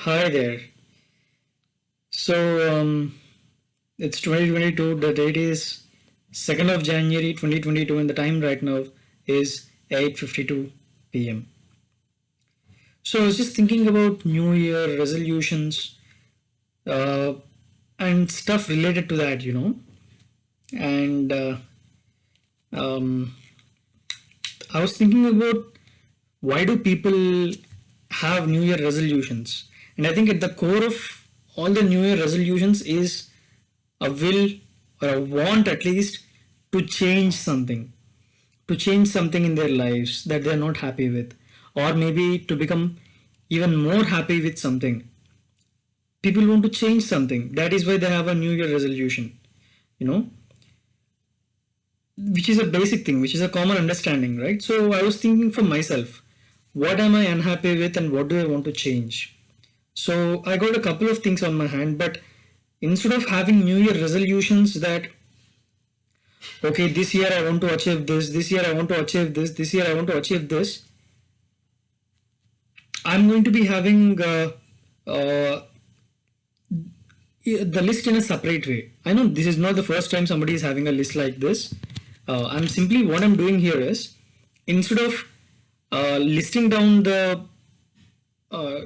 Hi there. So it's 2022. The date is 2nd of January 2022, and the time right now is 8:52 p.m. So I was just thinking about New Year resolutions uh, and stuff related to that, And um, I was thinking about why do people have New Year resolutions? And I think at the core of all the New Year resolutions is a will or a want at least to change something in their lives that they're not happy with, or maybe to become even more happy with something. People want to change something. That is why they have a New Year resolution, you know, which is a basic thing, which is a common understanding, right? So I was thinking for myself, what am I unhappy with and what do I want to change? So I got a couple of things on my hand, but instead of having New Year resolutions that, okay, this year I want to achieve this year I want to achieve this year I want to achieve this, I'm going to be having uh, the list in a separate way. I know this is not the first time somebody is having a list like this. I'm simply what I'm doing here is instead of listing down the uh,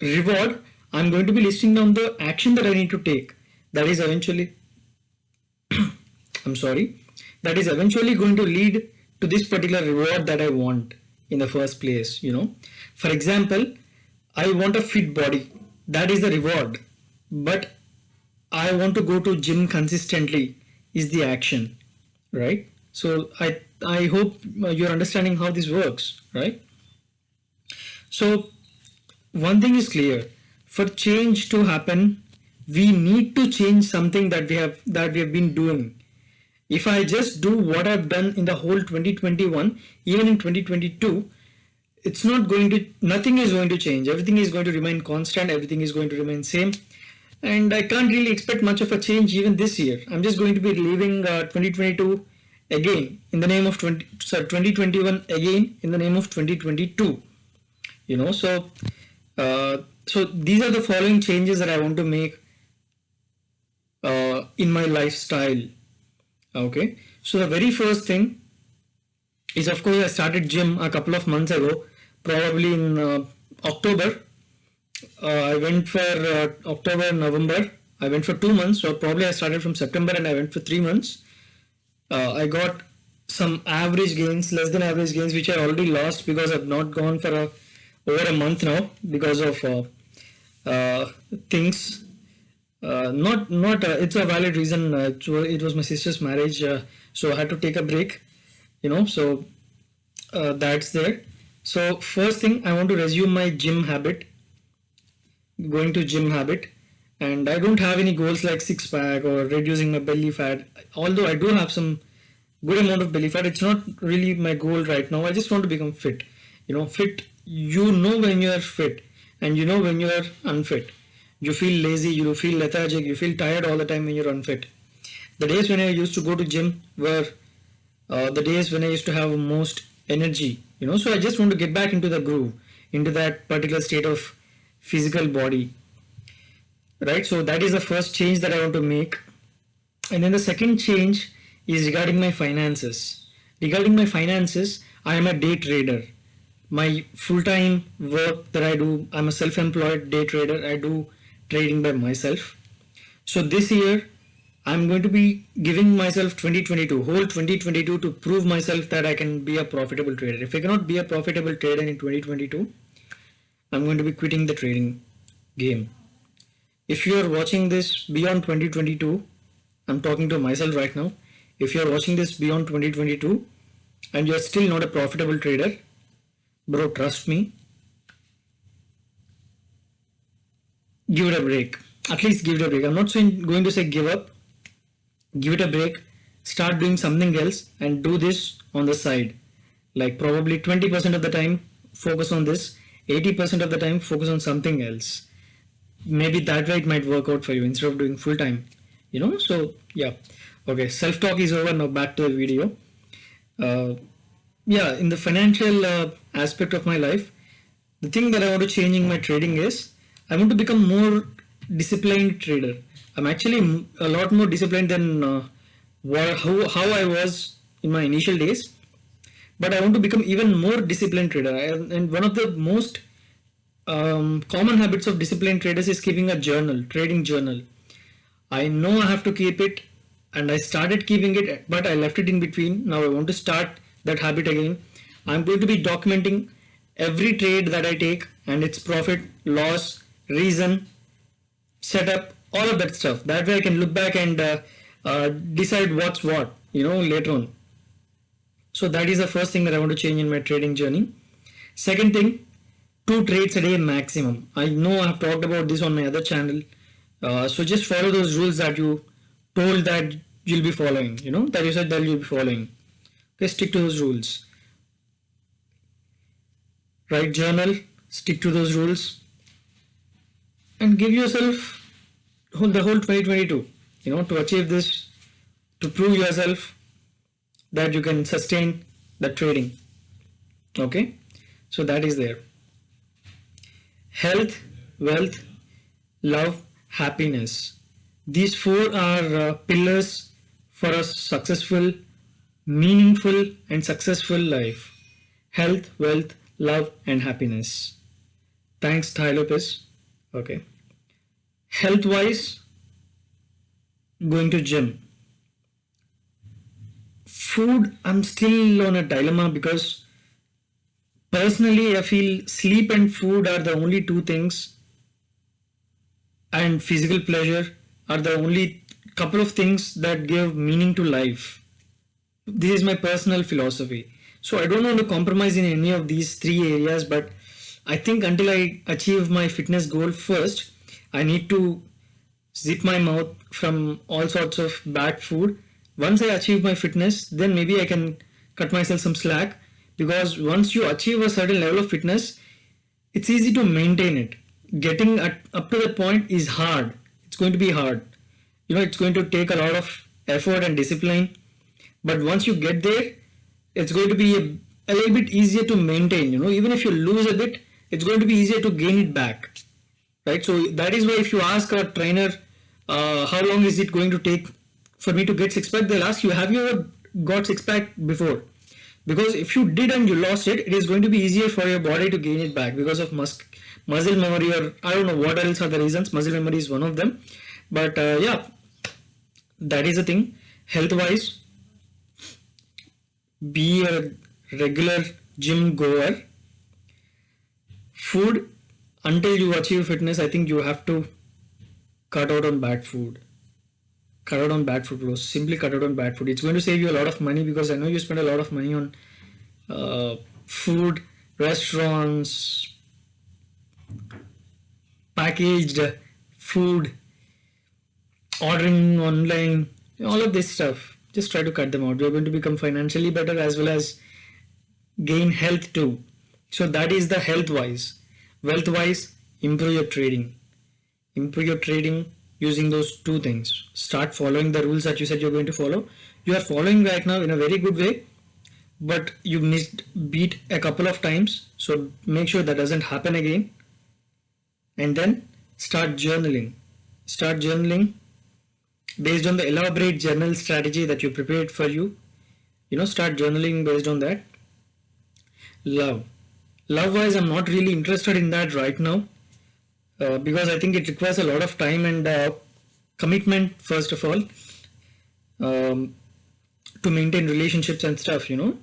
reward, I'm going to be listing down the action that I need to take. That is eventually, I'm sorry, that is eventually going to lead to this particular reward that I want in the first place. For example, I want a fit body. That is the reward. But I want to go to gym consistently is the action, right? So I hope you're understanding how this works, right? So one thing is clear: for change to happen, we need to change something that we have been doing. If I just do what I've done in the whole 2021, even in 2022, it's not going to, nothing is going to change. Everything is going to remain constant. Everything is going to remain same. And I can't really expect much of a change even this year. I'm just going to be leaving 2022 again in the name of 2021 again in the name of 2022. So these are the following changes that I want to make in my lifestyle. Okay, so the very first thing is, of course, I started gym a couple of months ago, probably in October. I went for October, November. I went for 2 months, so probably I started from September and I went for 3 months. I got some average gains, less than average gains, which I already lost because I've not gone for over a month now because of things. Not it's a valid reason. It was my sister's marriage, so I had to take a break. So that's there. So first thing, I want to resume my gym habit, going to gym habit, and I don't have any goals like six pack or reducing my belly fat. Although I do have some good amount of belly fat, it's not really my goal right now. I just want to become fit. Fit. You know when you are fit, and you know when you are unfit. You feel lazy, you feel lethargic, you feel tired all the time when you're unfit. The days when I used to go to gym were the days when I used to have most energy. So I just want to get back into the groove, into that particular state of physical body, right? So that is the first change that I want to make. And then the second change is regarding my finances. Regarding my finances, I am a day trader. My full-time work that I do, I'm a self-employed day trader. I do trading by myself. So this year, I'm going to be giving myself 2022, whole 2022, to prove myself that I can be a profitable trader. If I cannot be a profitable trader in 2022, I'm going to be quitting the trading game. If you are watching this beyond 2022, I'm talking to myself right now. If you are watching this beyond 2022 and you're still not a profitable trader, bro, trust me, give it a break. At least give it a break. I'm not going to say give up. Give it a break. Start doing something else and do this on the side. Like probably 20% of the time, focus on this. 80% of the time, focus on something else. Maybe that way it might work out for you instead of doing full time. So yeah. Okay, self-talk is over. Now back to the video. Yeah, in the financial aspect of my life, the thing that I want to change in my trading is I want to become more disciplined trader. I'm actually a lot more disciplined than how I was in my initial days, but I want to become even more disciplined trader. And one of the most common habits of disciplined traders is keeping a journal, trading journal. I know I have to keep it, and I started keeping it, but I left it in between. Now I want to start that habit again. I'm going to be documenting every trade that I take and its profit, loss, reason, setup, all of that stuff. That way I can look back and decide what's what, later on. So that is the first thing that I want to change in my trading journey. Second thing, 2 trades a day maximum. I know I have talked about this on my other channel. So just follow those rules that you told that you'll be following, that you said that you'll be following. Okay, stick to those rules. Write journal, stick to those rules, and give yourself the whole 2022, to achieve this, to prove yourself that you can sustain the trading. Okay, so that is there. Health, wealth, love, happiness. These 4 are pillars for a successful, meaningful, and successful life. Health, wealth, love, and happiness. Thanks, Thai Lopez. Okay. Health wise, going to gym. Food, I'm still on a dilemma because personally I feel sleep and food are the only 2 things, and physical pleasure are the only couple of things that give meaning to life. This is my personal philosophy. So I don't want to compromise in any of these 3 areas, but I think until I achieve my fitness goal first, I need to zip my mouth from all sorts of bad food. Once I achieve my fitness, then maybe I can cut myself some slack, because once you achieve a certain level of fitness, it's easy to maintain it. Getting up to that point is hard. It's going to be hard. It's going to take a lot of effort and discipline. But once you get there, it's going to be a little bit easier to maintain. Even if you lose a bit, it's going to be easier to gain it back. Right? So that is why if you ask a trainer, how long is it going to take for me to get 6-pack, they'll ask you, have you ever got 6-pack before? Because if you did and you lost it, it is going to be easier for your body to gain it back because of muscle memory, or I don't know what else are the reasons. Muscle memory is one of them. But yeah, that is the thing. Health wise, be a regular gym goer. Food, until you achieve fitness, I think you have to cut out on bad food. Cut out on bad food, bro. Simply cut out on bad food. It's going to save you a lot of money, because I know you spend a lot of money on food, restaurants, packaged food, ordering online, all of this stuff. Just try to cut them out. You're going to become financially better as well as gain health too. So that is the health wise. Wealth wise, improve your trading. Improve your trading using those 2 things. Start following the rules that you said you're going to follow. You are following right now in a very good way, but you missed beat a couple of times. So make sure that doesn't happen again. And then start journaling. Start journaling based on the elaborate journal strategy that you prepared for you. Start journaling based on that. Love wise, I'm not really interested in that right now, because I think it requires a lot of time and commitment, first of all, to maintain relationships and stuff, and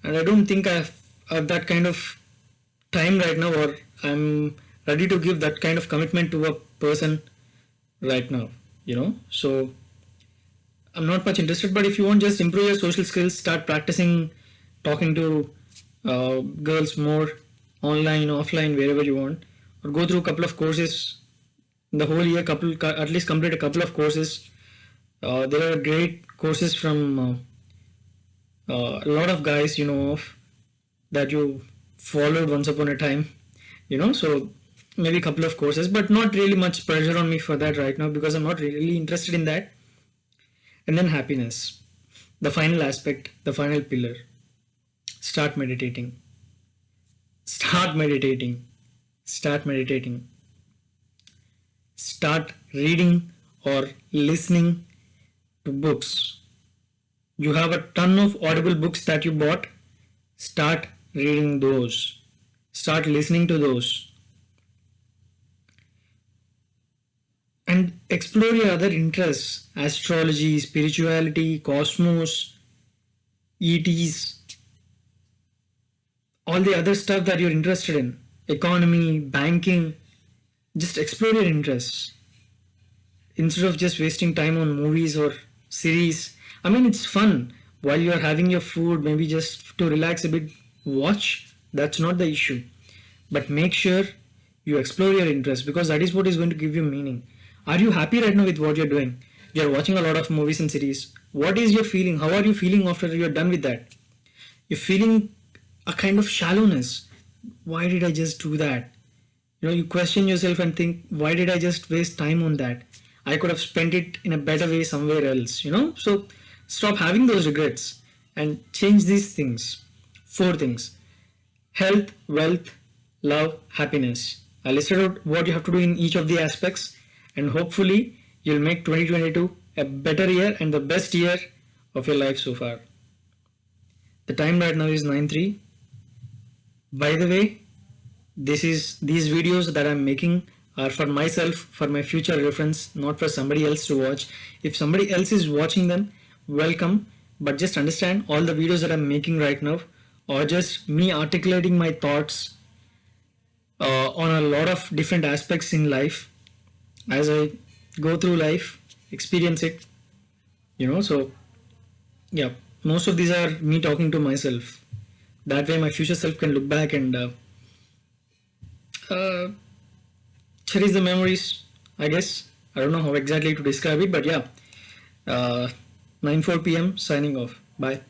I don't think I have that kind of time right now, or I'm ready to give that kind of commitment to a person right now, so I'm not much interested. But if you want, just improve your social skills, start practicing talking to girls more online, offline, wherever you want, or go through a couple of courses in the whole year, at least complete a couple of courses. There are great courses from a lot of guys of that you followed once upon a time, so maybe a couple of courses, but not really much pressure on me for that right now, because I'm not really interested in that. And then happiness, the final aspect, the final pillar. Start meditating. Start meditating. Start meditating. start reading or listening to books. You have a ton of audible books that you bought. Start reading those. Start listening to those. And explore your other interests: astrology, spirituality, cosmos, ETs, all the other stuff that you're interested in, economy, banking. Just explore your interests instead of just wasting time on movies or series. I mean, it's fun while you're having your food, maybe just to relax a bit, watch. That's not the issue. But make sure you explore your interests, because that is what is going to give you meaning. Are you happy right now with what you're doing? You're watching a lot of movies and series. What is your feeling? How are you feeling after you're done with that? You're feeling a kind of shallowness. Why did I just do that? You question yourself and think, why did I just waste time on that? I could have spent it in a better way somewhere else, So stop having those regrets and change these things. 4 things: health, wealth, love, happiness. I listed out what you have to do in each of the aspects, and hopefully you'll make 2022 a better year and the best year of your life so far. The time right now is 9:03. By the way, these videos that I'm making are for myself, for my future reference, not for somebody else to watch. If somebody else is watching them, welcome, but just understand all the videos that I'm making right now are just me articulating my thoughts on a lot of different aspects in life as I go through life, experience it, so yeah, most of these are me talking to myself. That way my future self can look back and cherish the memories, I guess. I don't know how exactly to describe it, but yeah, 9:04 p.m. signing off. Bye.